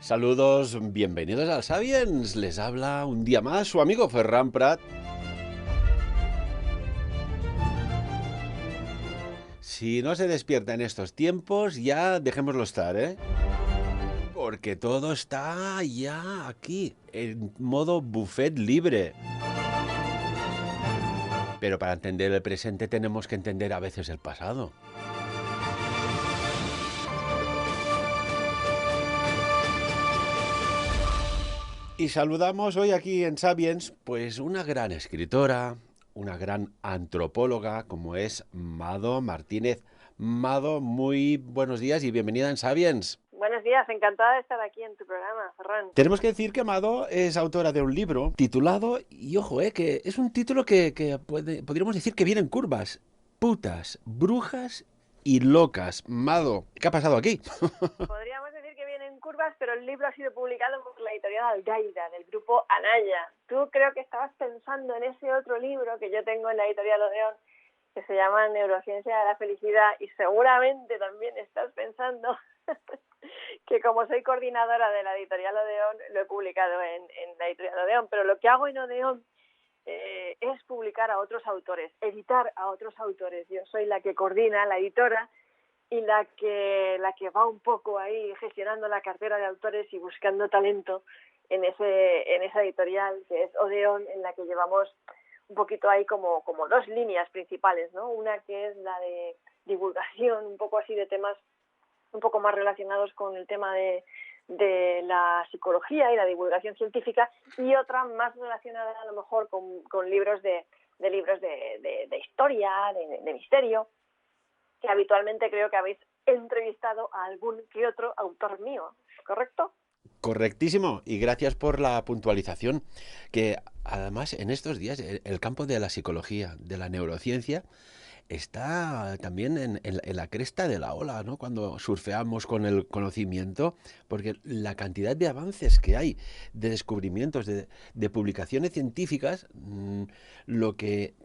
Saludos, bienvenidos al Sapiens. Les habla un día más su amigo Ferran Prat. Si no se despierta en estos tiempos, ya dejémoslo estar, ¿eh? Porque todo está ya aquí, en modo buffet libre. Pero para entender el presente tenemos que entender a veces el pasado. Y saludamos hoy aquí en Sapiens, pues una gran escritora, una gran antropóloga como es Mado Martínez. Mado, muy buenos días y bienvenida en Sapiens. Buenos días, encantada de estar aquí en tu programa, Ferran. Tenemos que decir que Mado es autora de un libro titulado, y ojo, que es un título que podríamos decir que viene en curvas. Putas, brujas y locas. Mado, ¿qué ha pasado aquí? Podríamos decir que viene en curvas, pero el libro ha sido publicado por la editorial Algaida, del grupo Anaya. Tú creo que estabas pensando en ese otro libro que yo tengo en la editorial Odeón, que se llama Neurociencia de la Felicidad, y seguramente también estás pensando que como soy coordinadora de la editorial Odeón, lo he publicado en la editorial Odeón, pero lo que hago en Odeón es publicar a otros autores, editar a otros autores. Yo soy la que coordina, la editora, y la que va un poco ahí gestionando la cartera de autores y buscando talento en esa editorial que es Odeón, en la que llevamos un poquito ahí como dos líneas principales, ¿no? Una que es la de divulgación, un poco así de temas un poco más relacionados con el tema de la psicología y la divulgación científica, y otra más relacionada a lo mejor con libros de historia, de misterio, que habitualmente creo que habéis entrevistado a algún que otro autor mío, ¿correcto? Correctísimo, y gracias por la puntualización, que además en estos días el campo de la psicología, de la neurociencia, está también en la cresta de la ola, ¿no? Cuando surfeamos con el conocimiento, porque la cantidad de avances que hay, de descubrimientos, de publicaciones científicas, lo que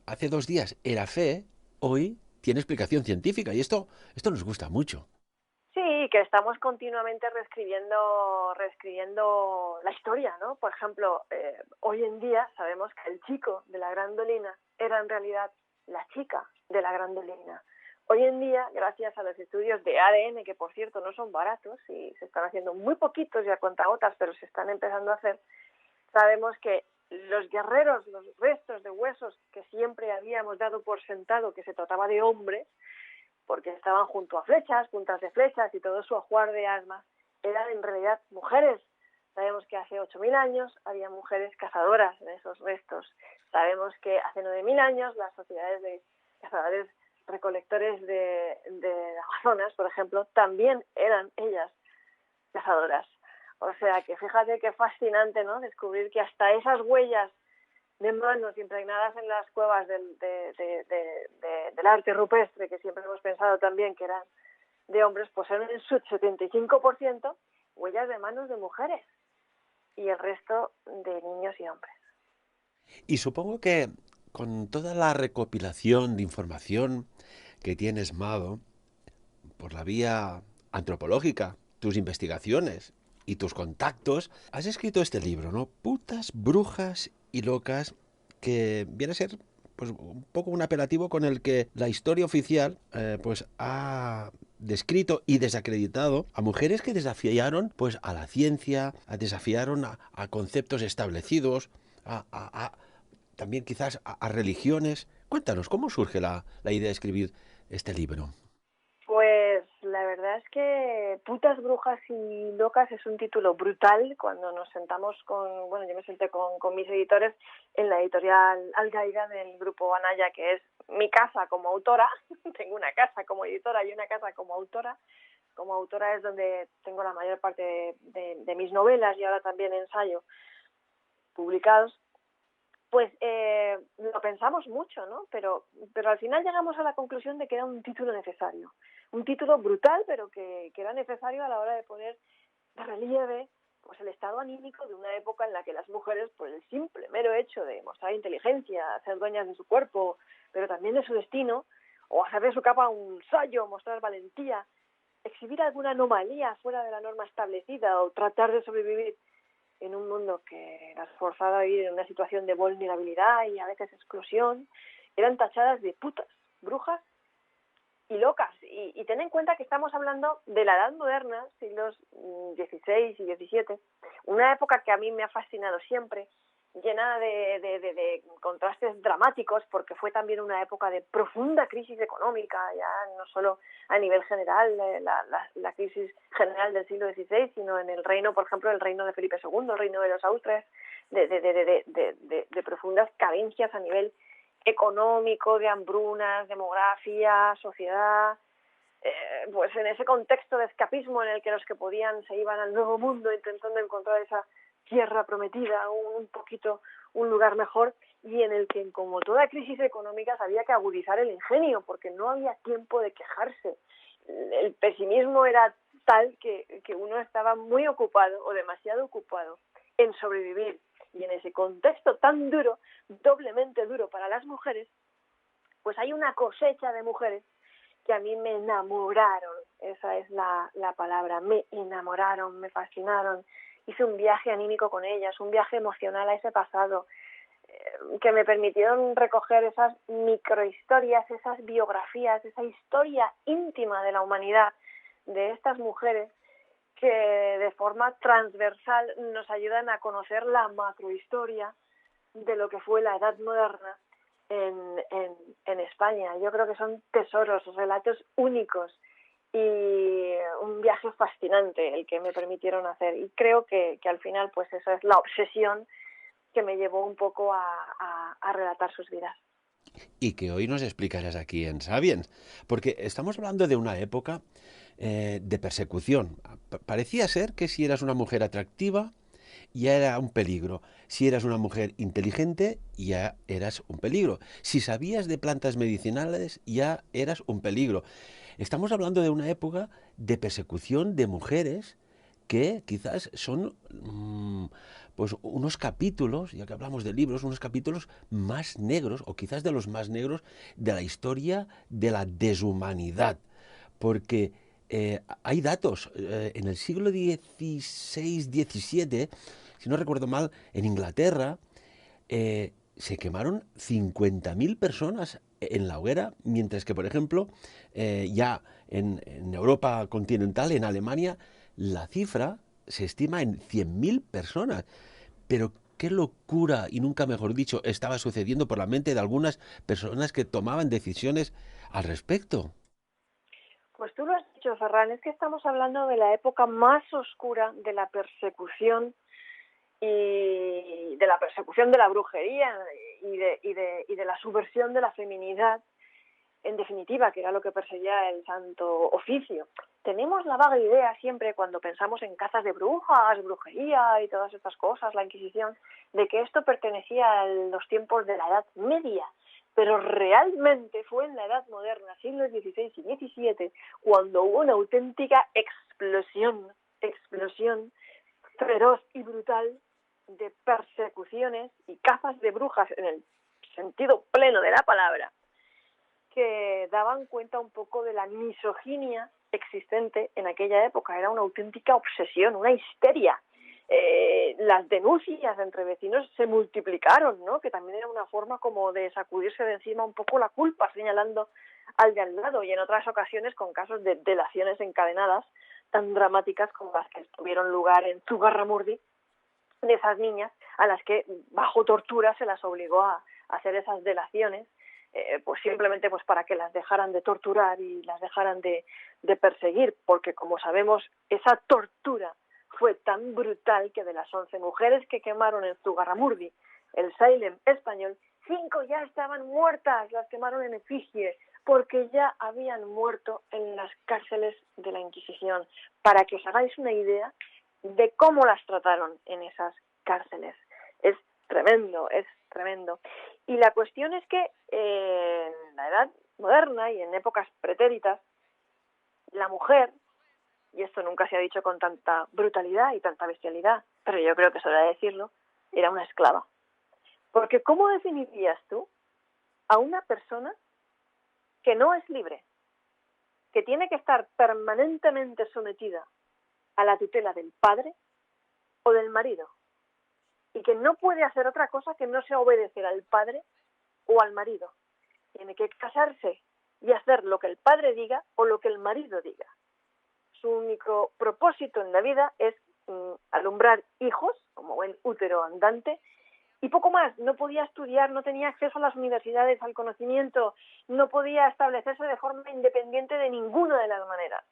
hace 2 días era fe, hoy tiene explicación científica, y esto nos gusta mucho. Sí, que estamos continuamente reescribiendo la historia, ¿no? Por ejemplo, hoy en día sabemos que el chico de la grandolina era en realidad la chica de la grandolina. Hoy en día, gracias a los estudios de ADN, que por cierto no son baratos y se están haciendo muy poquitos y a cuentagotas, pero se están empezando a hacer, sabemos que los guerreros, los restos de huesos que siempre habíamos dado por sentado que se trataba de hombres, porque estaban junto a flechas, puntas de flechas y todo su ajuar de armas, eran en realidad mujeres. Sabemos que hace 8.000 años había mujeres cazadoras en esos restos. Sabemos que hace 9.000 años las sociedades de cazadores recolectores de Amazonas, por ejemplo, también eran ellas cazadoras. O sea que fíjate qué fascinante, ¿no? Descubrir que hasta esas huellas de manos impregnadas en las cuevas del arte rupestre, que siempre hemos pensado también que eran de hombres, pues eran en su 75% huellas de manos de mujeres y el resto de niños y hombres. Y supongo que con toda la recopilación de información que tienes, Mado, por la vía antropológica, tus investigaciones y tus contactos, has escrito este libro, ¿no? Putas, brujas y locas, que viene a ser pues un poco un apelativo con el que la historia oficial pues ha descrito y desacreditado a mujeres que desafiaron pues a la ciencia, desafiaron a conceptos establecidos, a también quizás a religiones. Cuéntanos, ¿cómo surge la idea de escribir este libro? Pues la verdad es que Putas, Brujas y Locas es un título brutal. Cuando nos sentamos bueno, yo me senté con mis editores en la editorial Algaida del grupo Anaya, que es mi casa como autora. Tengo una casa como editora y una casa como autora. Como autora es donde tengo la mayor parte de mis novelas y ahora también ensayo publicados. Pues lo pensamos mucho, ¿no? Pero al final llegamos a la conclusión de que era un título necesario. Un título brutal, pero que era necesario a la hora de poner de relieve pues el estado anímico de una época en la que las mujeres, por el simple mero hecho de mostrar inteligencia, ser dueñas de su cuerpo, pero también de su destino, o hacer de su capa un sayo, mostrar valentía, exhibir alguna anomalía fuera de la norma establecida o tratar de sobrevivir en un mundo que las forzaba a vivir en una situación de vulnerabilidad y a veces exclusión, eran tachadas de putas, brujas y locas. Y ten en cuenta que estamos hablando de la Edad Moderna, siglos XVI y XVII, una época que a mí me ha fascinado siempre, llena de contrastes dramáticos, porque fue también una época de profunda crisis económica, ya no solo a nivel general, la crisis general del siglo XVI, sino en el reino, por ejemplo, el reino de Felipe II, el reino de los Austres, de profundas carencias a nivel económico, de hambrunas, demografía, sociedad. Pues en ese contexto de escapismo en el que los que podían se iban al nuevo mundo intentando encontrar esa tierra prometida, un poquito un lugar mejor, y en el que, como toda crisis económica, había que agudizar el ingenio porque no había tiempo de quejarse. El pesimismo era tal que uno estaba muy ocupado o demasiado ocupado en sobrevivir, y en ese contexto tan duro, doblemente duro para las mujeres, pues hay una cosecha de mujeres que a mí me enamoraron, esa es la palabra, me enamoraron, me fascinaron. Hice un viaje anímico con ellas, un viaje emocional a ese pasado, que me permitieron recoger esas microhistorias, esas biografías, esa historia íntima de la humanidad de estas mujeres que de forma transversal nos ayudan a conocer la macrohistoria de lo que fue la Edad Moderna en España. Yo creo que son tesoros, relatos únicos y un viaje fascinante el que me permitieron hacer, y creo que al final pues esa es la obsesión que me llevó un poco a relatar sus vidas. Y que hoy nos explicarás aquí en Sapiens, porque estamos hablando de una época de persecución. Parecía ser que si eras una mujer atractiva, ya era un peligro. Si eras una mujer inteligente, ya eras un peligro. Si sabías de plantas medicinales, ya eras un peligro. Estamos hablando de una época de persecución de mujeres que quizás son pues unos capítulos, ya que hablamos de libros, unos capítulos más negros, o quizás de los más negros, de la historia de la deshumanidad. Porque hay datos, en el siglo XVI-XVII, si no recuerdo mal, en Inglaterra, se quemaron 50.000 personas en la hoguera, mientras que, por ejemplo, ya en Europa continental, en Alemania, la cifra se estima en 100.000 personas. Pero qué locura, y nunca mejor dicho, estaba sucediendo por la mente de algunas personas que tomaban decisiones al respecto. Pues tú lo has dicho, Ferran, es que estamos hablando de la época más oscura de la persecución y de la persecución de la brujería y de la subversión de la feminidad, en definitiva, que era lo que perseguía el Santo Oficio. Tenemos la vaga idea siempre, cuando pensamos en cazas de brujas, brujería y todas estas cosas, la Inquisición, de que esto pertenecía a los tiempos de la Edad Media. Pero realmente fue en la Edad Moderna, siglos XVI y XVII, cuando hubo una auténtica explosión feroz y brutal de persecuciones y cazas de brujas en el sentido pleno de la palabra, que daban cuenta un poco de la misoginia existente en aquella época. Era una auténtica obsesión, una histeria. Las denuncias entre vecinos se multiplicaron, ¿no? Que también era una forma como de sacudirse de encima un poco la culpa, señalando al de al lado, y en otras ocasiones con casos de delaciones encadenadas tan dramáticas como las que tuvieron lugar en Zugarramurdi, de esas niñas a las que bajo tortura se las obligó a hacer esas delaciones, pues simplemente pues para que las dejaran de torturar y las dejaran de perseguir, porque como sabemos esa tortura fue tan brutal que de las 11 mujeres que quemaron en Zugarramurdi, el Salem español, 5 ya estaban muertas, las quemaron en efigie, porque ya habían muerto en las cárceles de la Inquisición, para que os hagáis una idea de cómo las trataron en esas cárceles. Es tremendo, es tremendo. Y la cuestión es que en la Edad Moderna y en épocas pretéritas, la mujer, y esto nunca se ha dicho con tanta brutalidad y tanta bestialidad, pero yo creo que es hora de decirlo, era una esclava. Porque ¿cómo definirías tú a una persona que no es libre? que tiene que estar permanentemente sometida a la tutela del padre o del marido, y que no puede hacer otra cosa que no sea obedecer al padre o al marido. Tiene que casarse y hacer lo que el padre diga o lo que el marido diga. Su único propósito en la vida es alumbrar hijos, como buen útero andante, y poco más. No podía estudiar, no tenía acceso a las universidades, al conocimiento, no podía establecerse de forma independiente de ninguna de las maneras.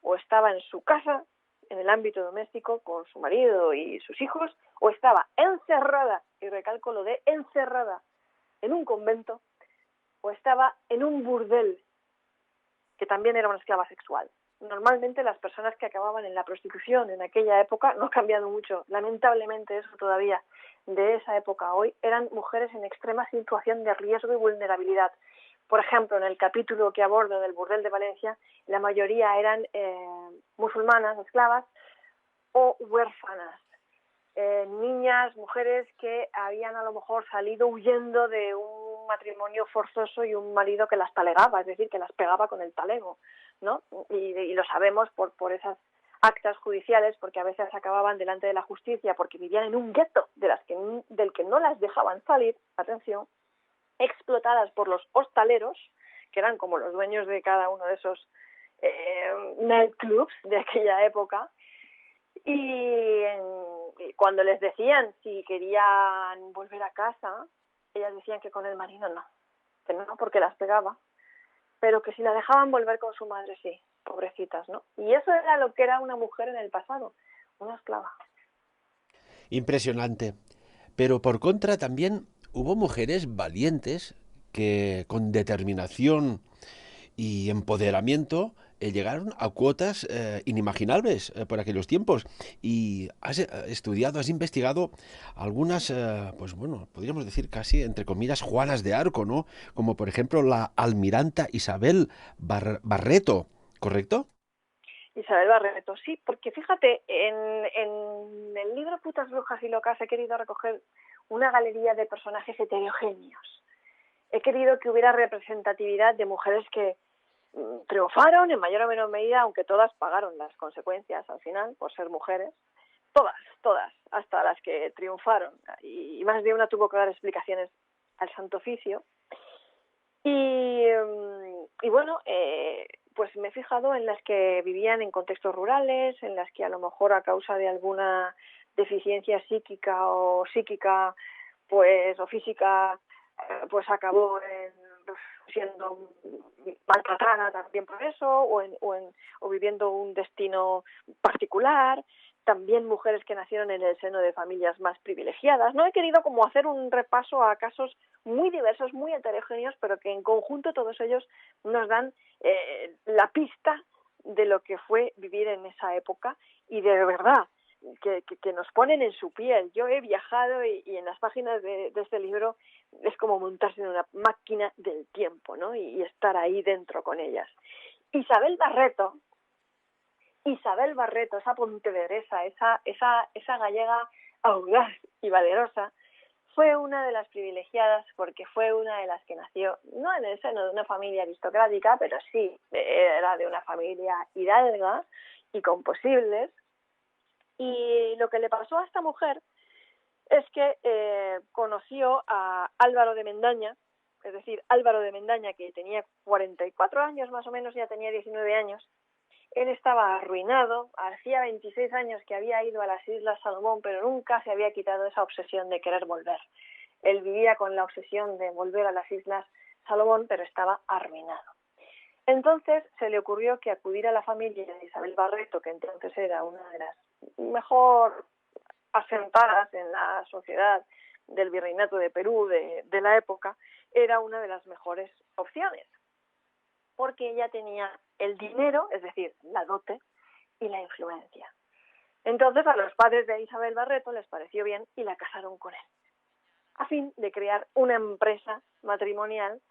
O estaba en su casa, en el ámbito doméstico, con su marido y sus hijos, o estaba encerrada, y recalco lo de encerrada, en un convento, o estaba en un burdel, que también era una esclava sexual. Normalmente las personas que acababan en la prostitución en aquella época, no ha cambiado mucho, lamentablemente eso todavía, de esa época a hoy, eran mujeres en extrema situación de riesgo y vulnerabilidad. Por ejemplo, en el capítulo que abordo del burdel de Valencia, la mayoría eran musulmanas, esclavas o huérfanas. Niñas, mujeres que habían a lo mejor salido huyendo de un matrimonio forzoso y un marido que las talegaba, es decir, que las pegaba con el talego, ¿no? Y lo sabemos por esas actas judiciales, porque a veces acababan delante de la justicia porque vivían en un gueto del que no las dejaban salir, atención, explotadas por los hostaleros, que eran como los dueños de cada uno de esos nightclubs de aquella época. Y cuando les decían si querían volver a casa, ellas decían que con el marido no, que no, porque las pegaba, pero que si la dejaban volver con su madre sí, pobrecitas, ¿no? Y eso era lo que era una mujer en el pasado, una esclava. Impresionante. Pero por contra también hubo mujeres valientes que con determinación y empoderamiento llegaron a cuotas inimaginables por aquellos tiempos. Y has estudiado, has investigado algunas, pues bueno, podríamos decir casi, entre comillas, Juanas de Arco, ¿no? Como por ejemplo la almiranta Isabel Barreto, ¿correcto? Isabel Barreto, sí, porque fíjate, en el libro Putas, Brujas y Locas he querido recoger una galería de personajes heterogéneos. He querido que hubiera representatividad de mujeres que triunfaron en mayor o menor medida, aunque todas pagaron las consecuencias al final por ser mujeres. Todas, hasta las que triunfaron. Y más de una tuvo que dar explicaciones al Santo Oficio. Y bueno, pues me he fijado en las que vivían en contextos rurales, en las que a lo mejor a causa de alguna deficiencia psíquica o psíquica, pues, o física, pues acabó siendo maltratada también por eso, o viviendo un destino particular. También mujeres que nacieron en el seno de familias más privilegiadas. No he querido como hacer un repaso a casos muy diversos, muy heterogéneos, pero que en conjunto todos ellos nos dan la pista de lo que fue vivir en esa época y de verdad que nos ponen en su piel. Yo he viajado y en las páginas de este libro es como montarse en una máquina del tiempo, ¿no? Y estar ahí dentro con ellas. Isabel Barreto, esa pontevedresa, esa gallega audaz y valerosa, fue una de las privilegiadas porque fue una de las que nació, no en el seno de una familia aristocrática, pero sí era de una familia hidalga y con posibles. Y lo que le pasó a esta mujer es que conoció a Álvaro de Mendaña, es decir, Álvaro de Mendaña, que tenía 44 años más o menos, ya tenía 19 años. Él estaba arruinado, hacía 26 años que había ido a las Islas Salomón, pero nunca se había quitado esa obsesión de querer volver. Él vivía con la obsesión de volver a las Islas Salomón, pero estaba arruinado. Entonces se le ocurrió que acudir a la familia de Isabel Barreto, que entonces era una de las mejor asentadas en la sociedad del Virreinato de Perú de la época, era una de las mejores opciones, porque ella tenía el dinero, es decir, la dote y la influencia. Entonces a los padres de Isabel Barreto les pareció bien y la casaron con él, a fin de crear una empresa matrimonial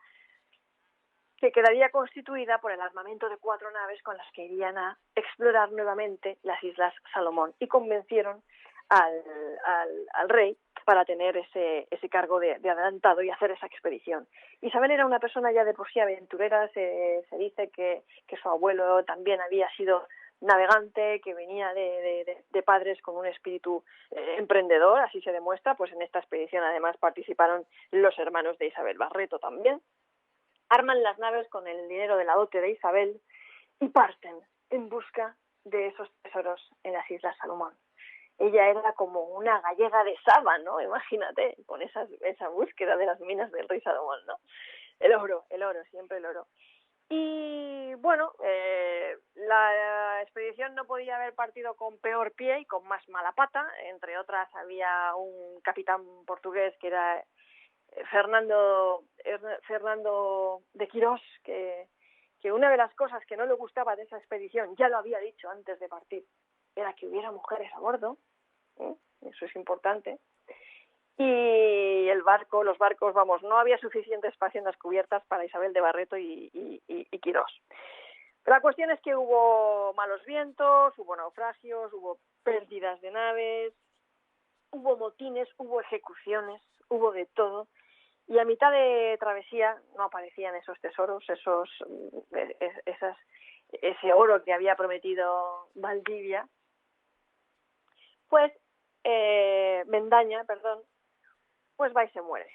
que quedaría constituida por el armamento de 4 naves con las que irían a explorar nuevamente las Islas Salomón, y convencieron al rey para tener ese cargo de adelantado y hacer esa expedición. Isabel era una persona ya de por sí aventurera, se dice que su abuelo también había sido navegante, que venía de padres con un espíritu emprendedor, así se demuestra, pues en esta expedición además participaron los hermanos de Isabel Barreto también. Arman las naves con el dinero de la dote de Isabel y parten en busca de esos tesoros en las Islas Salomón. Ella era como una gallega de Saba, ¿no? Imagínate, con esa búsqueda de las minas del rey Salomón, ¿no? El oro, siempre el oro. Y bueno, la expedición no podía haber partido con peor pie y con más mala pata. Entre otras, había un capitán portugués que era Fernando de Quirós, que una de las cosas que no le gustaba de esa expedición, ya lo había dicho antes de partir, era que hubiera mujeres a bordo, eso es importante, y los barcos, vamos, no había suficiente espacio en las cubiertas para Isabel de Barreto y Quirós. Pero la cuestión es que hubo malos vientos, hubo naufragios, hubo pérdidas de naves, hubo motines, hubo ejecuciones, hubo de todo. Y a mitad de travesía no aparecían esos tesoros, ese oro que había prometido Valdivia. Pues Mendaña, pues va y se muere,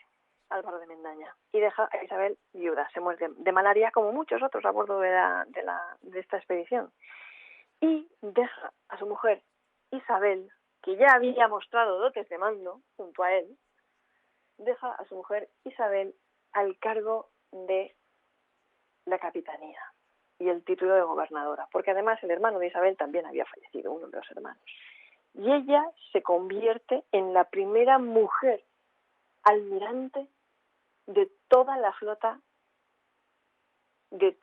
Álvaro de Mendaña, y deja a Isabel viuda, se muere de malaria como muchos otros a bordo de esta expedición. Y deja a su mujer Isabel, que ya había mostrado dotes de mando junto a él, deja a su mujer Isabel al cargo de la capitanía y el título de gobernadora, porque además el hermano de Isabel también había fallecido, uno de los hermanos. Y ella se convierte en la primera mujer almirante de toda la flota de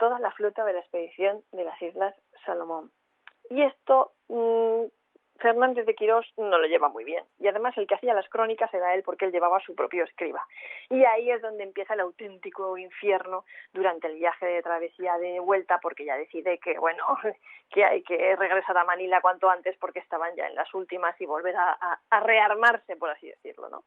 la expedición de las Islas Salomón. Y esto Fernández de Quirós no lo lleva muy bien. Y además el que hacía las crónicas era él, porque él llevaba su propio escriba. Y ahí es donde empieza el auténtico infierno durante el viaje de travesía de vuelta, porque ya decide que, bueno, que hay que regresar a Manila cuanto antes porque estaban ya en las últimas y volver a rearmarse, por así decirlo, ¿no?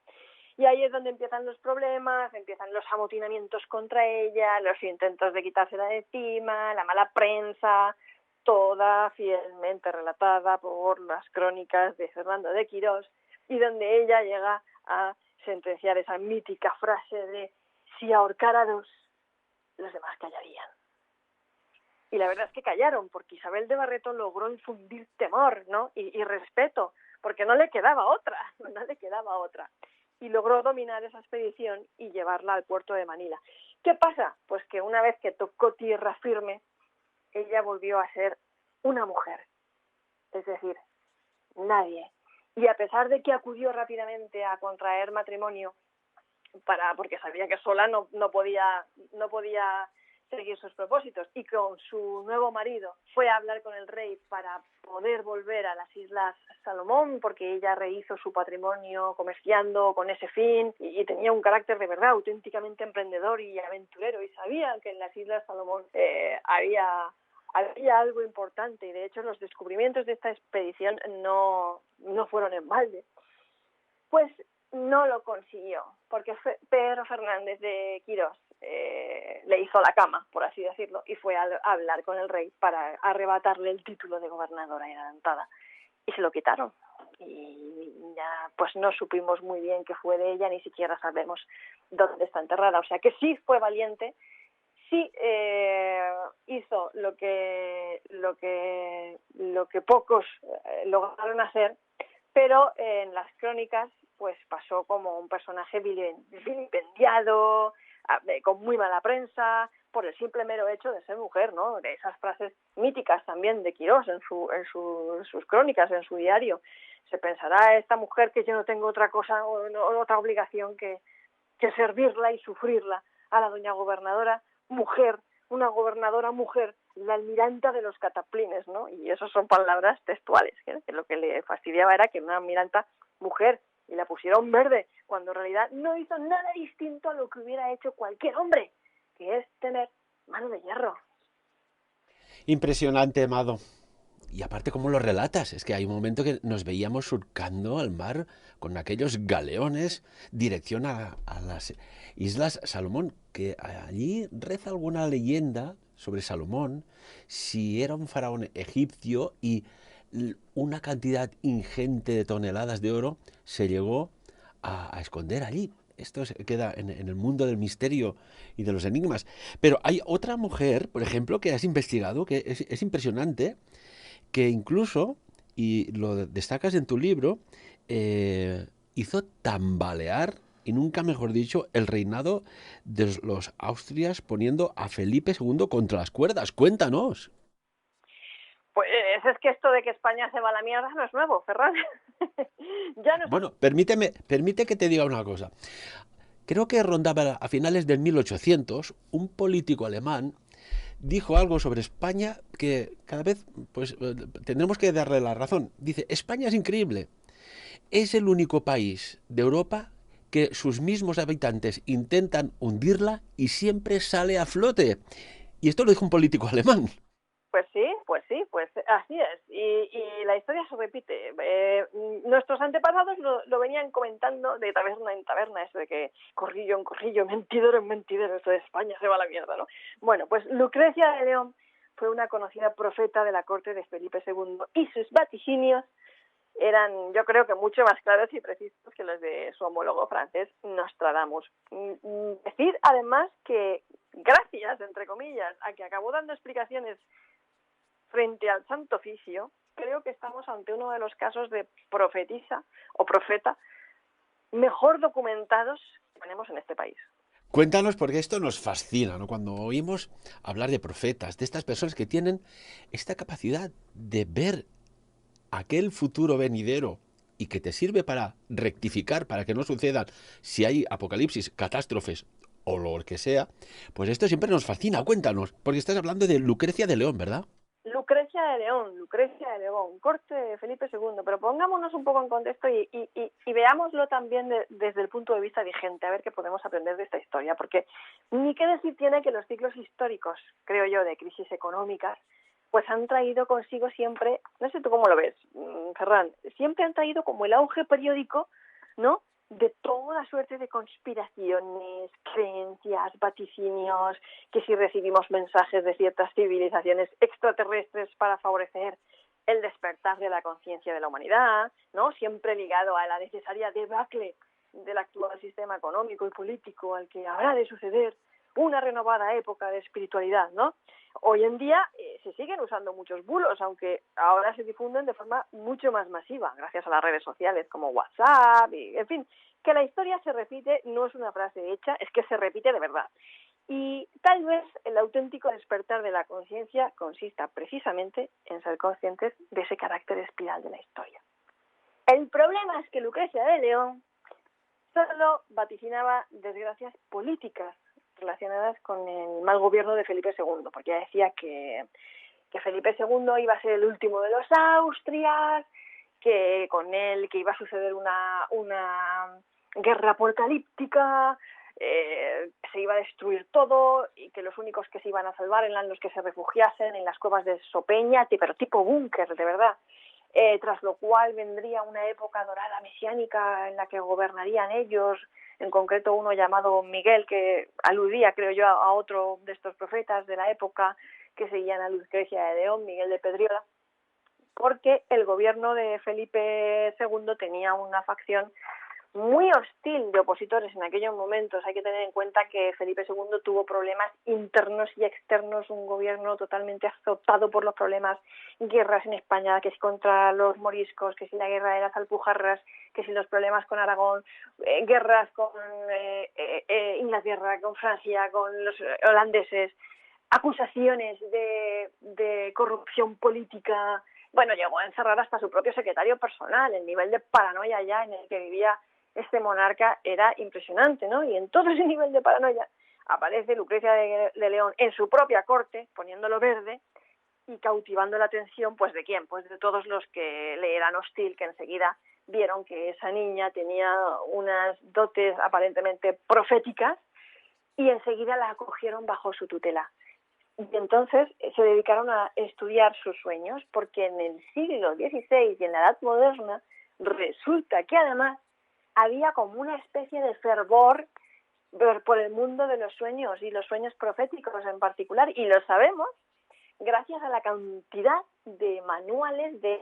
Y ahí es donde empiezan los problemas, empiezan los amotinamientos contra ella, los intentos de quitársela de encima, la mala prensa, toda fielmente relatada por las crónicas de Fernando de Quirós, y donde ella llega a sentenciar esa mítica frase de si ahorcara a dos, los demás callarían. Y la verdad es que callaron, porque Isabel de Barreto logró infundir temor, ¿no? y respeto, porque no le quedaba otra. Y logró dominar esa expedición y llevarla al puerto de Manila. ¿Qué pasa? Pues que una vez que tocó tierra firme, ella volvió a ser una mujer, es decir, nadie. Y a pesar de que acudió rápidamente a contraer matrimonio, porque sabía que sola no podía seguir sus propósitos, y con su nuevo marido fue a hablar con el rey para poder volver a las Islas Salomón, porque ella rehizo su patrimonio comerciando con ese fin, y tenía un carácter de verdad auténticamente emprendedor y aventurero, y sabía que en las Islas Salomón había algo importante, y de hecho los descubrimientos de esta expedición no fueron en balde. Pues no lo consiguió, porque Pedro Fernández de Quirós le hizo la cama, por así decirlo, y fue a hablar con el rey para arrebatarle el título de gobernadora adelantada, y se lo quitaron. Y ya pues no supimos muy bien qué fue de ella, ni siquiera sabemos dónde está enterrada. O sea que sí fue valiente, sí hizo lo que pocos lograron hacer, pero en las crónicas pues pasó como un personaje vilipendiado, con muy mala prensa, por el simple mero hecho de ser mujer, ¿no? De esas frases míticas también de Quirós en sus crónicas, en su diario. Se pensará esta mujer que yo no tengo otra cosa o otra obligación que servirla y sufrirla a la doña gobernadora mujer, una gobernadora mujer, la almiranta de los cataplines, ¿no? Y eso son palabras textuales, que lo que le fastidiaba era que una almiranta mujer, y la pusieron verde, cuando en realidad no hizo nada distinto a lo que hubiera hecho cualquier hombre, que es tener mano de hierro. Impresionante, Mado. Y aparte, ¿cómo lo relatas? Es que hay un momento que nos veíamos surcando al mar con aquellos galeones, dirección a las Islas Salomón, que allí reza alguna leyenda sobre Salomón, si era un faraón egipcio y una cantidad ingente de toneladas de oro se llegó a esconder allí. Esto queda en el mundo del misterio y de los enigmas. Pero hay otra mujer, por ejemplo, que has investigado, que es impresionante, que incluso, y lo destacas en tu libro, hizo tambalear, y nunca mejor dicho, el reinado de los Austrias poniendo a Felipe II contra las cuerdas. Cuéntanos. Pues es que esto de que España se va a la mierda no es nuevo, Ferran. Ya no. Bueno, permite que te diga una cosa. Creo que rondaba a finales del 1800 un político alemán dijo algo sobre España que cada vez pues tendremos que darle la razón. Dice, España es increíble. Es el único país de Europa que sus mismos habitantes intentan hundirla y siempre sale a flote. Y esto lo dijo un político alemán. Pues así es. Y la historia se repite. Nuestros antepasados lo venían comentando de taberna en taberna, eso de que corrillo en corrillo, mentidero en mentidero, esto de España se va a la mierda, ¿no? Bueno, pues Lucrecia de León fue una conocida profeta de la corte de Felipe II y sus vaticinios eran, yo creo que mucho más claros y precisos que los de su homólogo francés, Nostradamus. Decir, además, que gracias, entre comillas, a que acabó dando explicaciones frente al Santo Oficio, creo que estamos ante uno de los casos de profetisa o profeta mejor documentados que tenemos en este país. Cuéntanos, porque esto nos fascina, ¿no? Cuando oímos hablar de profetas, de estas personas que tienen esta capacidad de ver aquel futuro venidero y que te sirve para rectificar, para que no sucedan, si hay apocalipsis, catástrofes o lo que sea, pues esto siempre nos fascina. Cuéntanos, porque estás hablando de Lucrecia de León, ¿verdad? Lucrecia de León, corte de Felipe II, pero pongámonos un poco en contexto y veámoslo también desde el punto de vista vigente, a ver qué podemos aprender de esta historia, porque ni qué decir tiene que los ciclos históricos, creo yo, de crisis económicas, pues han traído consigo siempre, no sé tú cómo lo ves, Ferran, siempre han traído como el auge periódico, ¿no?, de toda suerte de conspiraciones, creencias, vaticinios, que si recibimos mensajes de ciertas civilizaciones extraterrestres para favorecer el despertar de la conciencia de la humanidad, ¿no? Siempre ligado a la necesaria debacle del actual sistema económico y político al que habrá de suceder una renovada época de espiritualidad, ¿no? Hoy en día se siguen usando muchos bulos, aunque ahora se difunden de forma mucho más masiva, gracias a las redes sociales como WhatsApp, y, en fin, que la historia se repite no es una frase hecha, es que se repite de verdad. Y tal vez el auténtico despertar de la conciencia consista precisamente en ser conscientes de ese carácter espiral de la historia. El problema es que Lucrecia de León solo vaticinaba desgracias políticas relacionadas con el mal gobierno de Felipe II, porque ella decía que Felipe II iba a ser el último de los Austrias, que con él que iba a suceder una guerra apocalíptica, se iba a destruir todo y que los únicos que se iban a salvar eran los que se refugiasen en las cuevas de Sopeña, pero tipo búnker, de verdad. Tras lo cual vendría una época dorada mesiánica en la que gobernarían ellos, en concreto uno llamado Miguel, que aludía, creo yo, a otro de estos profetas de la época que seguían a Lucrecia de León, Miguel de Pedriola, porque el gobierno de Felipe II tenía una facción muy hostil de opositores en aquellos momentos. Hay que tener en cuenta que Felipe II tuvo problemas internos y externos, un gobierno totalmente azotado por los problemas, guerras en España, que si contra los moriscos, que si la guerra de las Alpujarras, que si los problemas con Aragón, guerras con Inglaterra, con Francia, con los holandeses, acusaciones de corrupción política. Bueno, llegó a encerrar hasta su propio secretario personal. El nivel de paranoia ya en el que vivía este monarca era impresionante, ¿no? Y en todo ese nivel de paranoia aparece Lucrecia de León en su propia corte, poniéndolo verde y cautivando la atención, pues ¿de quién? Pues de todos los que le eran hostil, que enseguida vieron que esa niña tenía unas dotes aparentemente proféticas y enseguida la acogieron bajo su tutela. Y entonces se dedicaron a estudiar sus sueños, porque en el siglo XVI y en la Edad Moderna resulta que además había como una especie de fervor por el mundo de los sueños y los sueños proféticos en particular, y lo sabemos gracias a la cantidad de manuales de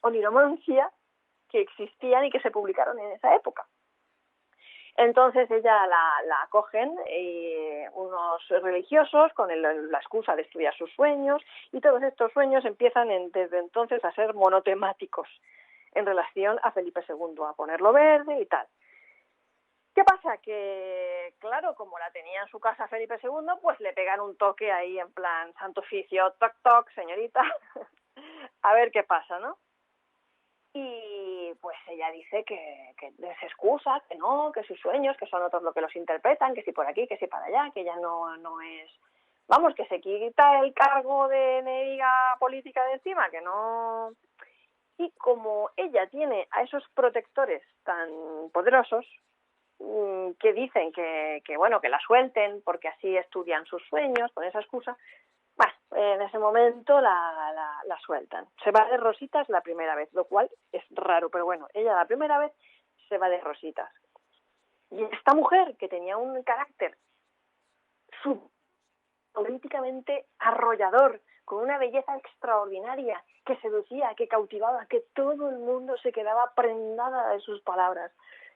oniromancia que existían y que se publicaron en esa época. Entonces ella la acogen unos religiosos con la excusa de estudiar sus sueños, y todos estos sueños empiezan desde entonces a ser monotemáticos en relación a Felipe II, a ponerlo verde y tal. ¿Qué pasa? Que, claro, como la tenía en su casa Felipe II, pues le pegan un toque ahí en plan santo oficio, toc toc, señorita, a ver qué pasa, ¿no? Y pues ella dice que se excusa, que no, que sus sueños, que son otros los que los interpretan, que si por aquí, que si para allá, que ella no es... Vamos, que se quita el cargo de enemiga política de encima, que no... Y como ella tiene a esos protectores tan poderosos, que dicen que bueno, que la suelten porque así estudian sus sueños, con esa excusa, bueno, en ese momento la sueltan. Se va de rositas la primera vez, lo cual es raro, pero bueno, ella la primera vez se va de rositas. Y esta mujer, que tenía un carácter políticamente arrollador, con una belleza extraordinaria, que seducía, que cautivaba, que todo el mundo se quedaba prendada de sus palabras.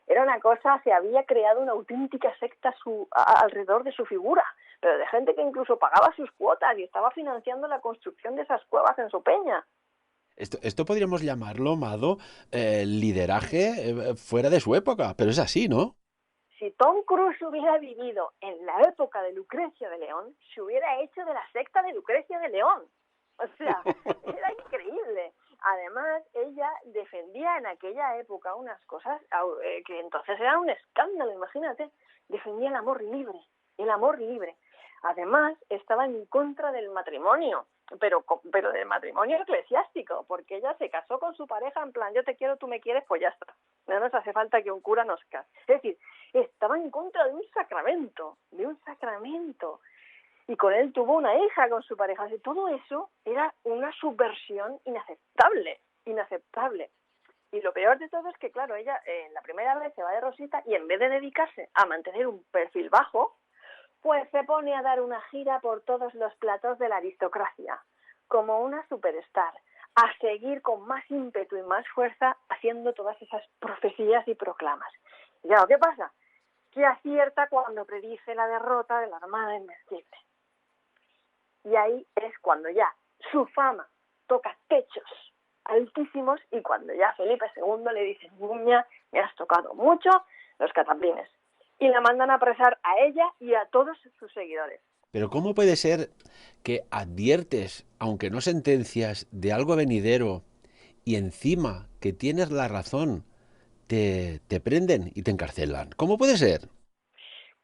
Era una cosa, se había creado una auténtica secta alrededor de su figura, pero de gente que incluso pagaba sus cuotas y estaba financiando la construcción de esas cuevas en su peña. Esto podríamos llamarlo, Mado, lideraje fuera de su época, pero es así, ¿no? Si Tom Cruise hubiera vivido en la época de Lucrecia de León, se hubiera hecho de la secta de Lucrecia de León. O sea, era increíble. Además, ella defendía en aquella época unas cosas que entonces eran un escándalo, imagínate. Defendía el amor libre, el amor libre. Además, estaba en contra del matrimonio, pero del matrimonio eclesiástico, porque ella se casó con su pareja en plan, yo te quiero, tú me quieres, pues ya está. No nos hace falta que un cura nos case. Es decir, estaba en contra de un sacramento, y con él tuvo una hija con su pareja. Y todo eso era una subversión inaceptable. Y lo peor de todo es que, claro, ella la primera vez se va de rosita y en vez de dedicarse a mantener un perfil bajo, pues se pone a dar una gira por todos los platos de la aristocracia, como una superstar, a seguir con más ímpetu y más fuerza haciendo todas esas profecías y proclamas. Y claro, ¿qué pasa? Que acierta cuando predice la derrota de la Armada Invencible. Y ahí es cuando ya su fama toca techos altísimos, y cuando ya Felipe II le dice, niña, me has tocado mucho los cataplines. Y la mandan a apresar a ella y a todos sus seguidores. Pero ¿cómo puede ser que adviertes, aunque no sentencias, de algo venidero y encima que tienes la razón, te prenden y te encarcelan? ¿Cómo puede ser?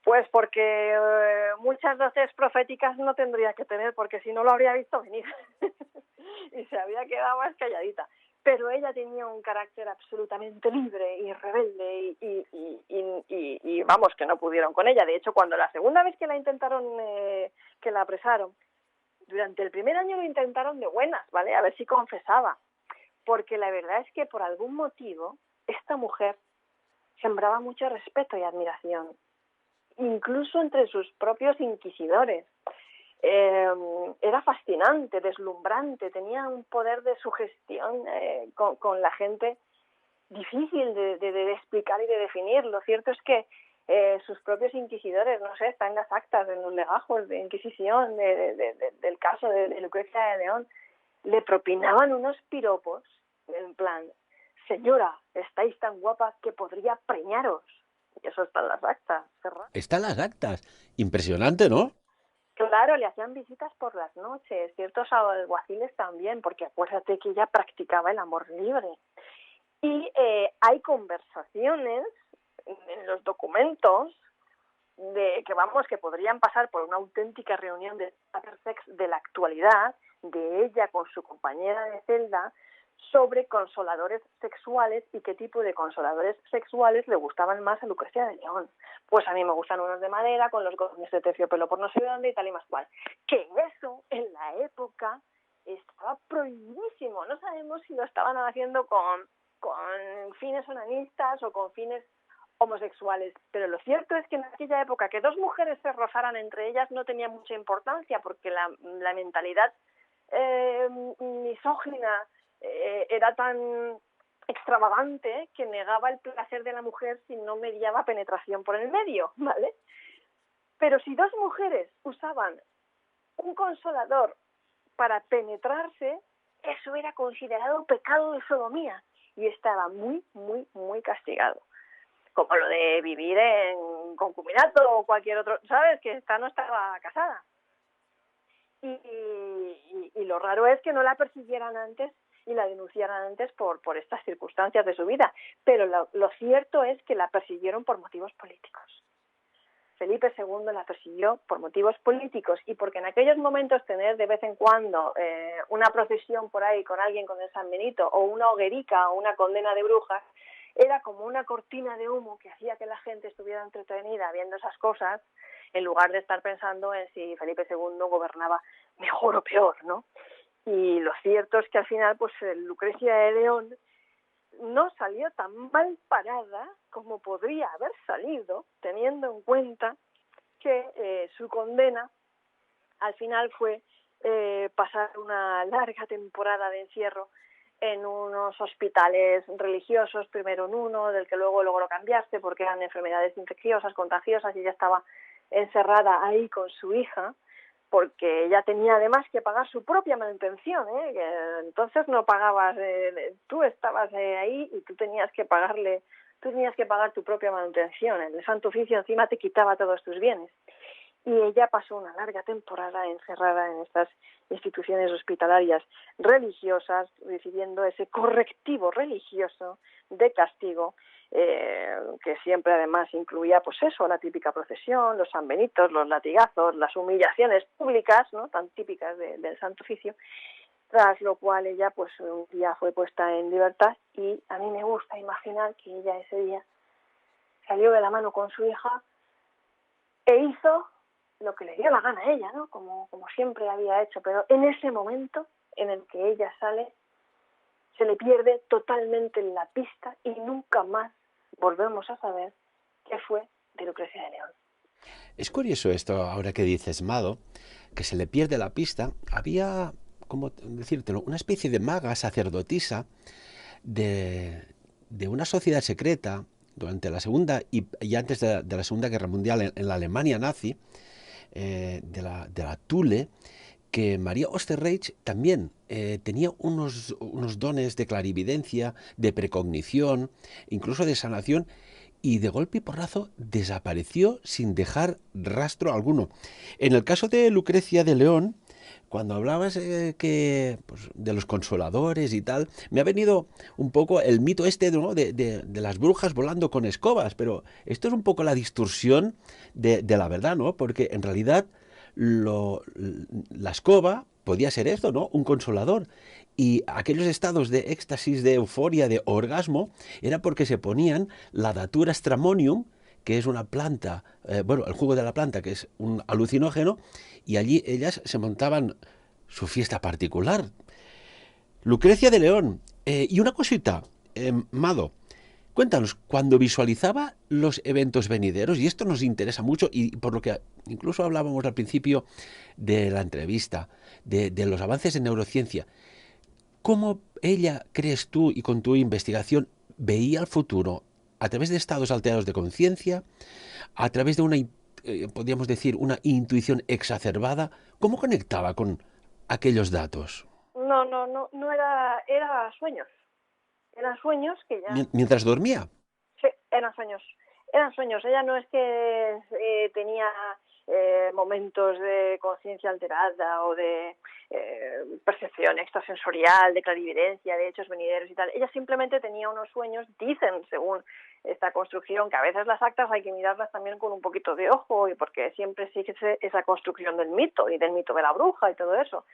Pues porque muchas dotes proféticas no tendría que tener, porque si no lo habría visto venir. Y se había quedado más calladita. Pero ella tenía un carácter absolutamente libre y rebelde, y vamos, que no pudieron con ella. De hecho, cuando la segunda vez que la intentaron, que la apresaron, durante el primer año lo intentaron de buenas, ¿vale? A ver si confesaba. Porque la verdad es que por algún motivo esta mujer sembraba mucho respeto y admiración, incluso entre sus propios inquisidores. Era fascinante, deslumbrante, tenía un poder de sugestión con la gente difícil de explicar y de definir. Lo cierto es que sus propios inquisidores, no sé, está en las actas, en los legajos de Inquisición del caso de Lucrecia de León, le propinaban unos piropos en plan, señora, estáis tan guapa que podría preñaros. Y eso está en las actas, ¿verdad? Están las actas. Impresionante, ¿no? Claro, le hacían visitas por las noches, ciertos alguaciles también, porque acuérdate que ella practicaba el amor libre. Y hay conversaciones en los documentos de que, vamos, que podrían pasar por una auténtica reunión de sex de la actualidad, de ella con su compañera de celda, sobre consoladores sexuales y qué tipo de consoladores sexuales le gustaban más a Lucrecia de León. Pues a mí me gustan unos de madera, con los goznes de terciopelo por no sé dónde y tal y más cual. Que eso en la época estaba prohibidísimo. No sabemos si lo estaban haciendo con fines onanistas o con fines homosexuales, pero lo cierto es que en aquella época que dos mujeres se rozaran entre ellas no tenía mucha importancia, porque la mentalidad misógina era tan extravagante que negaba el placer de la mujer si no mediaba penetración por el medio, ¿vale? Pero si dos mujeres usaban un consolador para penetrarse, eso era considerado pecado de sodomía y estaba muy, muy, muy castigado. Como lo de vivir en concubinato o cualquier otro, ¿sabes? Que esta no estaba casada. Y lo raro es que no la persiguieran antes y la denunciaran antes por estas circunstancias de su vida. Pero lo cierto es que la persiguieron por motivos políticos. Felipe II la persiguió por motivos políticos y porque en aquellos momentos tener de vez en cuando una procesión por ahí con alguien con el San Benito o una hoguerica o una condena de brujas era como una cortina de humo que hacía que la gente estuviera entretenida viendo esas cosas en lugar de estar pensando en si Felipe II gobernaba mejor o peor, ¿no? Y lo cierto es que al final pues Lucrecia de León no salió tan mal parada como podría haber salido, teniendo en cuenta que su condena al final fue pasar una larga temporada de encierro en unos hospitales religiosos, primero en uno, del que luego logró cambiarse porque eran enfermedades infecciosas, contagiosas, y ella estaba encerrada ahí con su hija, porque ella tenía además que pagar su propia manutención, que entonces no pagabas, tú estabas ahí y tú tenías que pagar tu propia manutención, el Santo Oficio encima te quitaba todos tus bienes. Y ella pasó una larga temporada encerrada en estas instituciones hospitalarias religiosas, recibiendo ese correctivo religioso de castigo, que siempre además incluía pues eso, la típica procesión, los sanbenitos, los latigazos, las humillaciones públicas, ¿no?, tan típicas del Santo Oficio, tras lo cual ella pues un día fue puesta en libertad y a mí me gusta imaginar que ella ese día salió de la mano con su hija e hizo lo que le dio la gana a ella, ¿no?, como siempre había hecho, pero en ese momento en el que ella sale se le pierde totalmente la pista y nunca más volvemos a saber qué fue de Lucrecia de León. Es curioso esto, ahora que dices, Mado, que se le pierde la pista. Había, como decírtelo, una especie de maga sacerdotisa de una sociedad secreta durante la Segunda y antes de la Segunda Guerra Mundial en la Alemania nazi, de la Thule, que María Osterreich también tenía unos dones de clarividencia, de precognición, incluso de sanación, y de golpe y porrazo desapareció sin dejar rastro alguno. En el caso de Lucrecia de León, cuando hablabas pues, de los consoladores y tal, me ha venido un poco el mito este, ¿no?, de las brujas volando con escobas, pero esto es un poco la distorsión de la verdad, ¿no? Porque en realidad la escoba podía ser esto, ¿no?, un consolador. Y aquellos estados de éxtasis, de euforia, de orgasmo, era porque se ponían la datura stramonium, que es una planta, bueno, el jugo de la planta, que es un alucinógeno, y allí ellas se montaban su fiesta particular. Lucrecia de León. Y una cosita, Mado, cuéntanos, cuando visualizaba los eventos venideros, y esto nos interesa mucho, y por lo que incluso hablábamos al principio de la entrevista, de los avances en neurociencia, ¿cómo ella, crees tú, y con tu investigación, veía el futuro a través de estados alterados de conciencia, a través de una, podríamos decir, una intuición exacerbada? ¿Cómo conectaba con aquellos datos? No era sueños. Eran sueños que ya... Mientras dormía. Sí, eran sueños. Eran sueños. Ella no es que tenía momentos de conciencia alterada o de percepción extrasensorial, de clarividencia, de hechos venideros y tal. Ella simplemente tenía unos sueños, dicen, según esta construcción, que a veces las actas hay que mirarlas también con un poquito de ojo, y porque siempre sigue esa construcción del mito y del mito de la bruja y todo eso.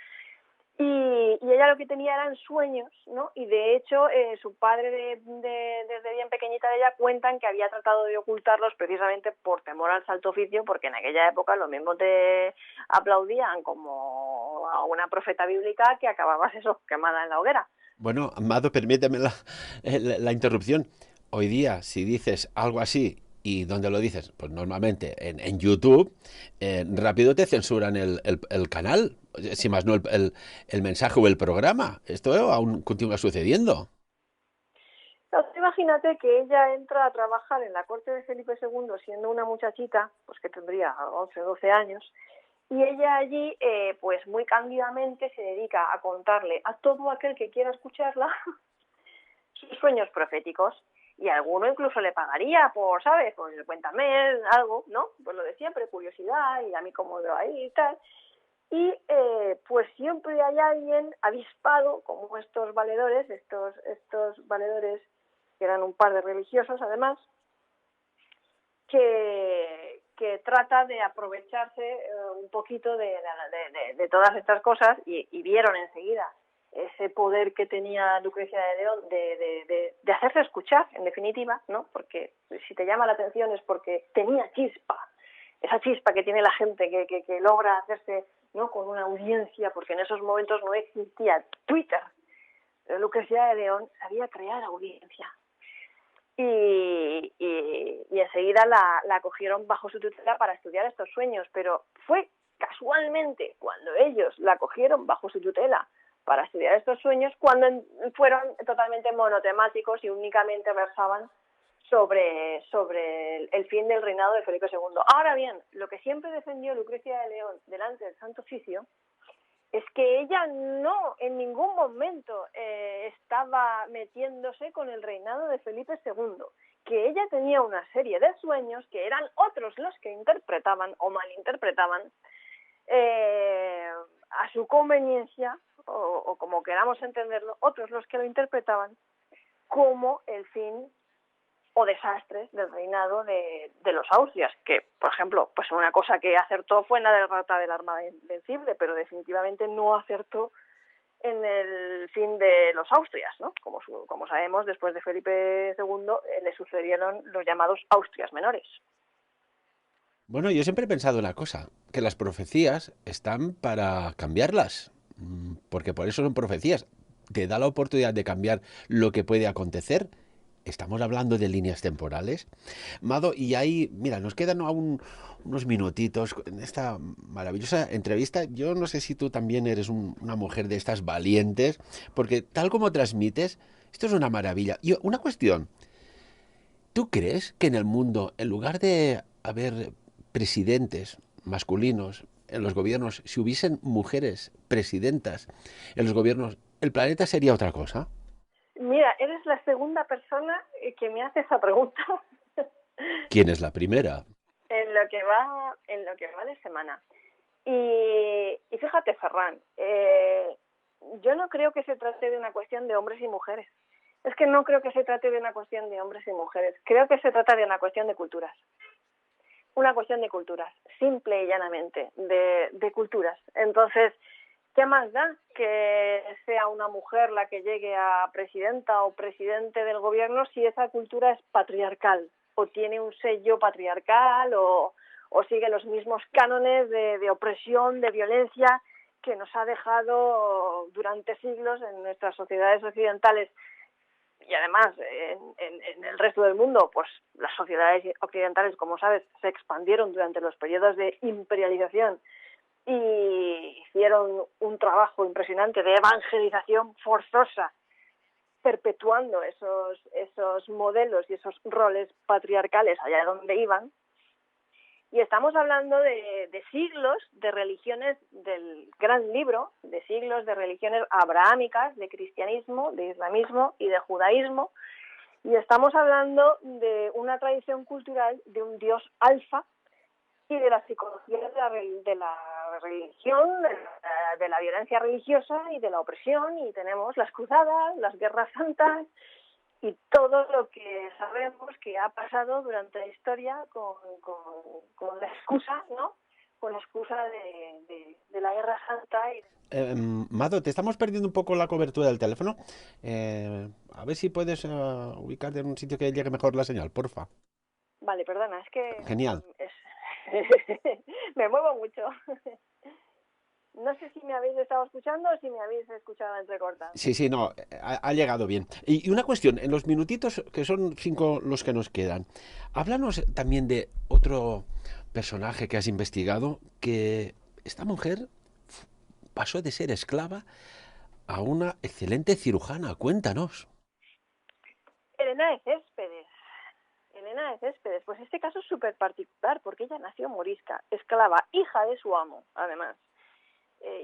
Y ella lo que tenía eran sueños, ¿no? Y de hecho su padre desde bien pequeñita de ella cuentan que había tratado de ocultarlos precisamente por temor al santo oficio, porque en aquella época lo mismo te aplaudían como a una profeta bíblica que acababas eso, quemada en la hoguera. Bueno, Amado, permíteme la interrupción. Hoy día, si dices algo así, ¿y dónde lo dices? Pues normalmente en YouTube, rápido te censuran el canal, si más no el mensaje o el programa. Esto aún continúa sucediendo. Entonces, imagínate que ella entra a trabajar en la corte de Felipe II siendo una muchachita, pues que tendría 11 o 12 años, y ella allí, pues muy cándidamente se dedica a contarle a todo aquel que quiera escucharla sus sueños proféticos. Y alguno incluso le pagaría por, ¿sabes? Pues cuéntame algo, ¿no? Pues lo de siempre, curiosidad, y a mí cómo veo ahí y tal. Y pues siempre hay alguien avispado, como estos valedores, estos valedores que eran un par de religiosos además, que trata de aprovecharse un poquito de todas estas cosas y vieron enseguida ese poder que tenía Lucrecia de León de hacerse escuchar, en definitiva, ¿no? Porque si te llama la atención es porque tenía chispa, esa chispa que tiene la gente que logra hacerse, ¿no?, con una audiencia, porque en esos momentos no existía Twitter. Lucrecia de León sabía crear audiencia. Y enseguida la cogieron bajo su tutela para estudiar estos sueños, pero fue casualmente cuando ellos la cogieron bajo su tutela para estudiar estos sueños cuando fueron totalmente monotemáticos y únicamente versaban sobre el fin del reinado de Felipe II. Ahora bien, lo que siempre defendió Lucrecia de León delante del Santo Oficio es que ella no en ningún momento estaba metiéndose con el reinado de Felipe II, que ella tenía una serie de sueños que eran otros los que interpretaban o malinterpretaban a su conveniencia, o como queramos entenderlo, otros los que lo interpretaban como el fin o desastres del reinado de los Austrias, que, por ejemplo, pues una cosa que acertó fue en la derrota de la Armada Invencible, pero definitivamente no acertó en el fin de los Austrias, ¿no? Como sabemos, después de Felipe II le sucedieron los llamados Austrias menores. Bueno, yo siempre he pensado una cosa, que las profecías están para cambiarlas, porque por eso son profecías. Te da la oportunidad de cambiar lo que puede acontecer. Estamos hablando de líneas temporales. Mado, y ahí, mira, nos quedan aún unos minutitos en esta maravillosa entrevista. Yo no sé si tú también eres una mujer de estas valientes, porque tal como transmites, esto es una maravilla. Y una cuestión, ¿tú crees que en el mundo, en lugar de haber presidentes masculinos en los gobiernos, si hubiesen mujeres presidentas en los gobiernos, el planeta sería otra cosa? Mira, eres la segunda persona que me hace esa pregunta ¿Quién es la primera? en lo que va de semana. Y fíjate, Ferran, yo no creo que se trate de una cuestión de hombres y mujeres. Es que no creo que se trate de una cuestión de hombres y mujeres. Creo que se trata de una cuestión de culturas. Una cuestión de culturas, simple y llanamente, de culturas. Entonces, ¿qué más da que sea una mujer la que llegue a presidenta o presidente del gobierno si esa cultura es patriarcal o tiene un sello patriarcal o sigue los mismos cánones de opresión, de violencia que nos ha dejado durante siglos en nuestras sociedades occidentales? Y además en el resto del mundo, pues las sociedades occidentales, como sabes, se expandieron durante los periodos de imperialización y hicieron un trabajo impresionante de evangelización forzosa, perpetuando esos modelos y esos roles patriarcales allá donde iban. Y estamos hablando de siglos de religiones del gran libro, de siglos de religiones abrahámicas, de cristianismo, de islamismo y de judaísmo. Y estamos hablando de una tradición cultural de un dios alfa y de la psicología de la religión, de la violencia religiosa y de la opresión. Y tenemos las cruzadas, las guerras santas y todo lo que sabemos que ha pasado durante la historia con la excusa, ¿no?, con la excusa de la Guerra Santa. Mado, te estamos perdiendo un poco la cobertura del teléfono. A ver si puedes ubicarte en un sitio que llegue mejor la señal, porfa. Vale, perdona, es que Genial. me muevo mucho. No sé si me habéis estado escuchando o si me habéis escuchado entrecortado. Sí, sí, no, ha llegado bien. Y una cuestión, en los minutitos, que son 5 los que nos quedan, háblanos también de otro personaje que has investigado, que esta mujer pasó de ser esclava a una excelente cirujana. Cuéntanos. Elena de Céspedes. Elena de Céspedes, pues este caso es súper particular porque ella nació morisca, esclava, hija de su amo, además.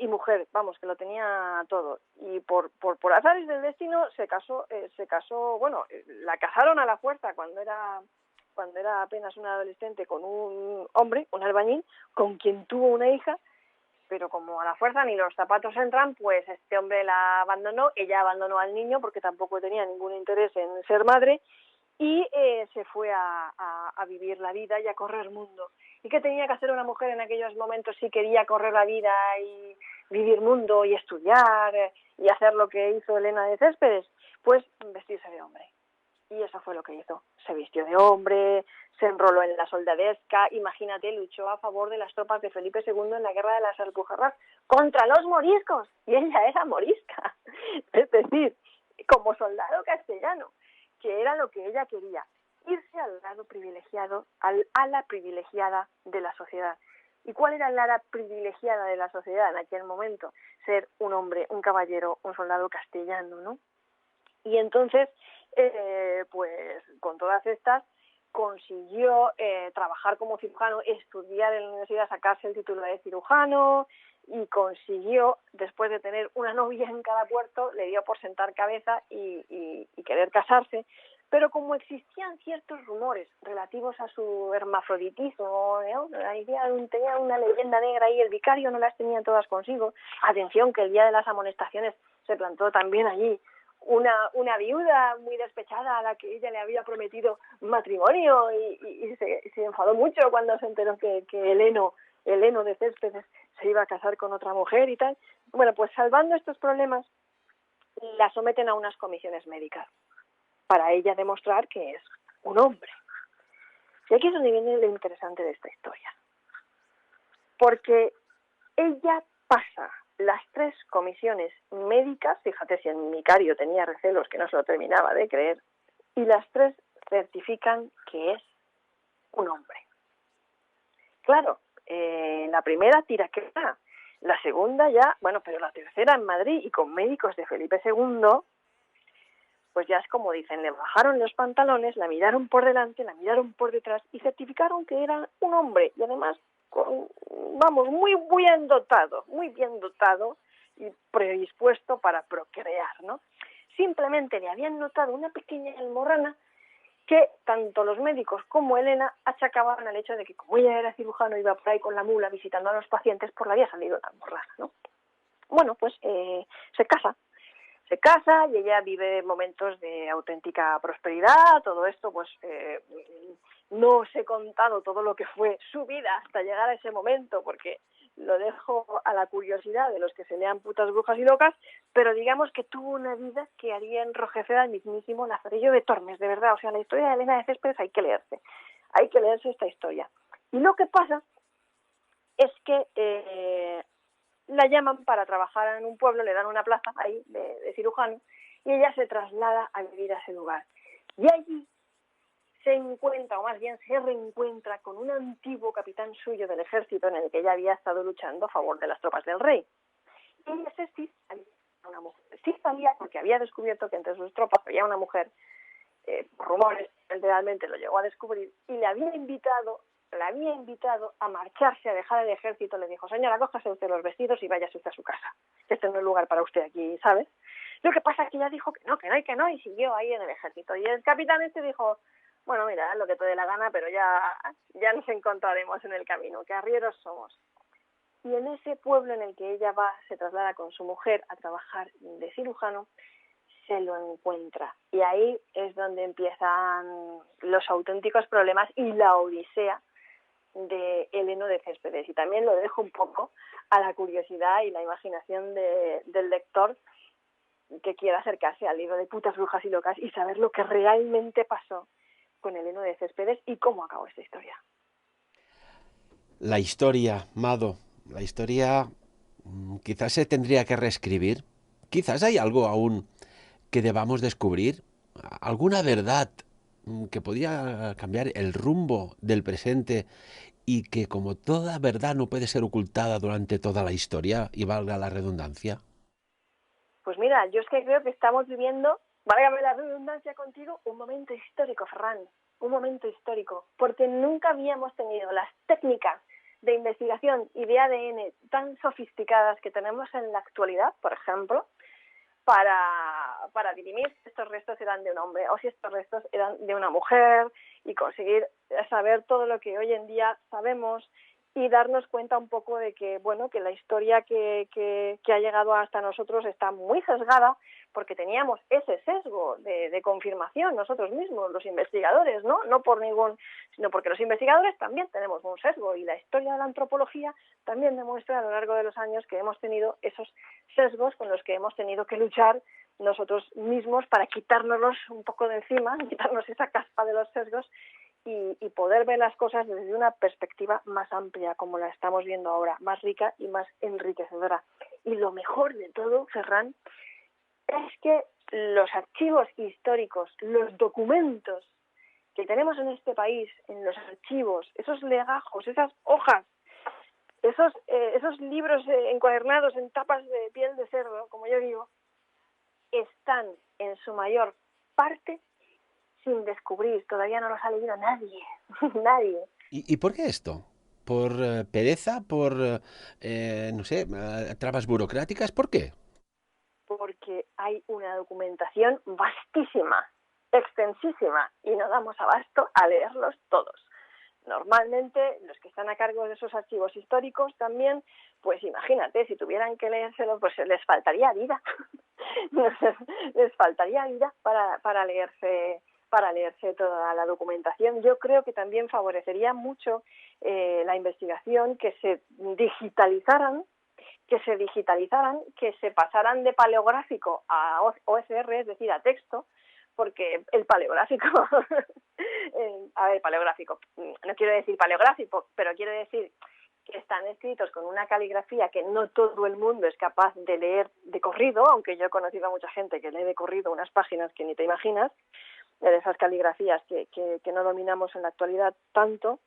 Y mujer, vamos, que lo tenía todo. Y por azares del destino se casó, bueno, la casaron a la fuerza cuando era apenas una adolescente con un hombre, un albañil, con quien tuvo una hija, pero como a la fuerza ni los zapatos entran, pues este hombre la abandonó, ella abandonó al niño porque tampoco tenía ningún interés en ser madre, y se fue a vivir la vida y a correr mundo. ¿Y qué tenía que hacer una mujer en aquellos momentos si quería correr la vida y vivir mundo y estudiar y hacer lo que hizo Elena de Céspedes? Pues vestirse de hombre. Y eso fue lo que hizo. Se vistió de hombre, se enroló en la soldadesca, imagínate, luchó a favor de las tropas de Felipe II en la guerra de las Alpujarras contra los moriscos, y ella era morisca, es decir, como soldado castellano, que era lo que ella quería, irse al lado privilegiado, al ala privilegiada de la sociedad. ¿Y cuál era el ala privilegiada de la sociedad en aquel momento? Ser un hombre, un caballero, un soldado castellano, ¿no? Y entonces, pues con todas estas, consiguió trabajar como cirujano, estudiar en la universidad, sacarse el título de cirujano, y consiguió, después de tener una novia en cada puerto, le dio por sentar cabeza y querer casarse. Pero como existían ciertos rumores relativos a su hermafroditismo, ¿no? Tenía una leyenda negra y el vicario no las tenía todas consigo. Atención, que el día de las amonestaciones se plantó también allí una viuda muy despechada a la que ella le había prometido matrimonio, y se enfadó mucho cuando se enteró que Heleno de Céspedes se iba a casar con otra mujer y tal. Bueno, pues salvando estos problemas, la someten a unas comisiones médicas para ella demostrar que es un hombre. Y aquí es donde viene lo interesante de esta historia, porque ella pasa las 3 comisiones médicas, fíjate si el vicario tenía recelos que no se lo terminaba de creer, y las 3 certifican que es un hombre. Claro, la primera tira que da, la segunda ya, bueno, pero la tercera en Madrid y con médicos de Felipe II, pues ya es como dicen, le bajaron los pantalones, la miraron por delante, la miraron por detrás y certificaron que era un hombre, y además muy bien dotado y predispuesto para procrear, ¿no? Simplemente le habían notado una pequeña almorrana que tanto los médicos como Elena achacaban al hecho de que como ella era cirujano, iba por ahí con la mula visitando a los pacientes, pues le había salido la almorrana, ¿no? Bueno, pues se casa y ella vive momentos de auténtica prosperidad. Todo esto, pues no os he contado todo lo que fue su vida hasta llegar a ese momento, porque lo dejo a la curiosidad de los que se lean Putas, Brujas y Locas, pero digamos que tuvo una vida que haría enrojecer al mismísimo Lazarillo de Tormes, de verdad. O sea, la historia de Elena de Céspedes hay que leerse esta historia. Y lo que pasa es que la llaman para trabajar en un pueblo, le dan una plaza ahí de cirujano, y ella se traslada a vivir a ese lugar. Y allí se encuentra, o más bien se reencuentra con un antiguo capitán suyo del ejército en el que ella había estado luchando a favor de las tropas del rey. Y ella sí sabía una mujer. Sí sabía, porque había descubierto que entre sus tropas había una mujer, por rumores, él realmente lo llegó a descubrir, y la había invitado a marcharse, a dejar el ejército. Le dijo: señora, cójase usted los vestidos y váyase usted a su casa, que este no es lugar para usted aquí, ¿sabes? Lo que pasa es que ella dijo que no, y siguió ahí en el ejército. Y el capitán dijo: bueno, mira, lo que te dé la gana, pero ya nos encontraremos en el camino, que arrieros somos. Y en ese pueblo en el que ella se traslada con su mujer a trabajar de cirujano, se lo encuentra. Y ahí es donde empiezan los auténticos problemas y la odisea de Heleno de Céspedes, y también lo dejo un poco a la curiosidad y la imaginación del lector que quiera acercarse al libro de Putas, Brujas y Locas y saber lo que realmente pasó con Heleno de Céspedes y cómo acabó esta historia. La historia, Mado, la historia quizás se tendría que reescribir. Quizás hay algo aún que debamos descubrir, alguna verdad que podría cambiar el rumbo del presente y que, como toda verdad, no puede ser ocultada durante toda la historia, y valga la redundancia. Pues mira, yo es que creo que estamos viviendo, válgame la redundancia contigo, un momento histórico, Ferran, un momento histórico, porque nunca habíamos tenido las técnicas de investigación y de ADN tan sofisticadas que tenemos en la actualidad, por ejemplo, para dirimir si estos restos eran de un hombre o si estos restos eran de una mujer, y conseguir saber todo lo que hoy en día sabemos y darnos cuenta un poco de que, bueno, que la historia que ha llegado hasta nosotros está muy sesgada, porque teníamos ese sesgo de confirmación nosotros mismos, los investigadores, ¿no? No por ningún, sino porque los investigadores también tenemos un sesgo, y la historia de la antropología también demuestra a lo largo de los años que hemos tenido esos sesgos con los que hemos tenido que luchar nosotros mismos para quitárnoslos un poco de encima, quitarnos esa caspa de los sesgos y poder ver las cosas desde una perspectiva más amplia, como la estamos viendo ahora, más rica y más enriquecedora. Y lo mejor de todo, Ferran, es que los archivos históricos, los documentos que tenemos en este país, en los archivos, esos legajos, esas hojas, esos libros encuadernados en tapas de piel de cerdo, como yo digo, están en su mayor parte sin descubrir. Todavía no los ha leído nadie, nadie. ¿Y por qué esto? ¿Por pereza? ¿Por, no sé, trabas burocráticas? ¿Por qué? Porque hay una documentación vastísima, extensísima, y no damos abasto a leerlos todos. Normalmente los que están a cargo de esos archivos históricos también, pues imagínate, si tuvieran que leérselos, pues les faltaría vida. Les faltaría vida para leerse toda la documentación. Yo creo que también favorecería mucho la investigación que se digitalizaran, que se pasaran de paleográfico a OCR, es decir, a texto, porque el paleográfico, paleográfico, no quiero decir paleográfico, pero quiero decir que están escritos con una caligrafía que no todo el mundo es capaz de leer de corrido, aunque yo he conocido a mucha gente que lee de corrido unas páginas que ni te imaginas, de esas caligrafías que no dominamos en la actualidad tanto,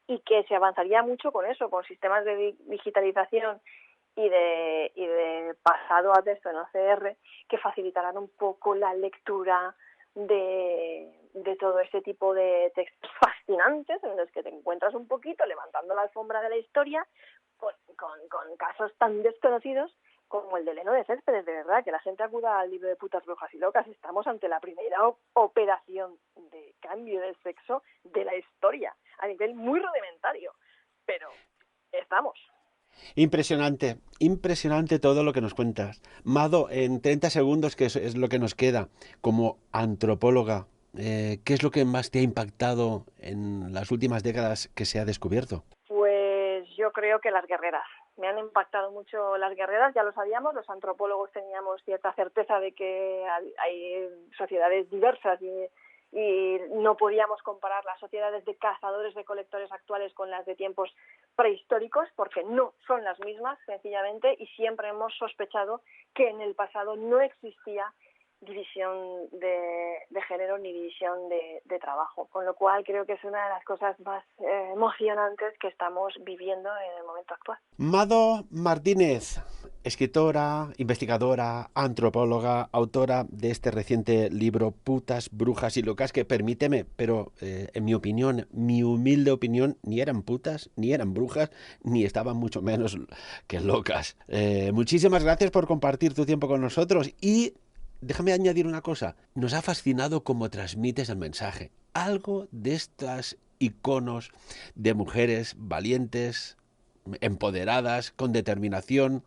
y que se avanzaría mucho con eso, con sistemas de digitalización y de pasado a texto en OCR, que facilitarán un poco la lectura de todo este tipo de textos fascinantes en los que te encuentras un poquito levantando la alfombra de la historia con casos tan desconocidos como el de Heleno de Céspedes. De verdad, que la gente acuda al libro de Putas, Brujas y Locas. Estamos ante la primera operación de cambio de sexo de la historia, a nivel muy rudimentario, pero estamos. Impresionante, impresionante todo lo que nos cuentas. Mado, en 30 segundos, que es lo que nos queda, como antropóloga, ¿qué es lo que más te ha impactado en las últimas décadas que se ha descubierto? Pues yo creo que las guerreras. Me han impactado mucho las guerreras, ya lo sabíamos, los antropólogos teníamos cierta certeza de que hay sociedades diversas y no podíamos comparar las sociedades de cazadores-recolectores actuales con las de tiempos prehistóricos, porque no son las mismas, sencillamente, y siempre hemos sospechado que en el pasado no existía división de género ni división de trabajo, con lo cual creo que es una de las cosas más emocionantes que estamos viviendo en el momento actual. Mado Martínez, escritora, investigadora, antropóloga, autora de este reciente libro Putas, Brujas y Locas, que permíteme, pero en mi opinión, mi humilde opinión, ni eran putas, ni eran brujas, ni estaban mucho menos que locas. Muchísimas gracias por compartir tu tiempo con nosotros y déjame añadir una cosa. Nos ha fascinado cómo transmites el mensaje. Algo de estas iconos de mujeres valientes, empoderadas, con determinación,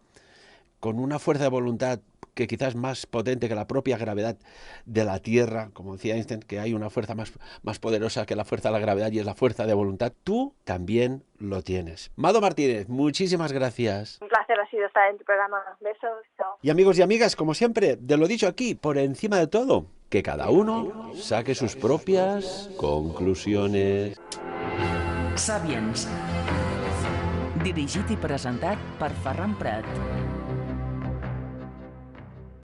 con una fuerza de voluntad que quizás más potente que la propia gravedad de la Tierra, como decía Einstein, que hay una fuerza más poderosa que la fuerza de la gravedad y es la fuerza de voluntad, tú también lo tienes. Mado Martínez, muchísimas gracias. Un placer ha sido estar en tu programa. Besos, chao. Y amigos y amigas, como siempre, de lo dicho aquí, por encima de todo, que cada uno saque sus propias conclusiones. Sapiens. Dirigit i presentat per Ferran Prat.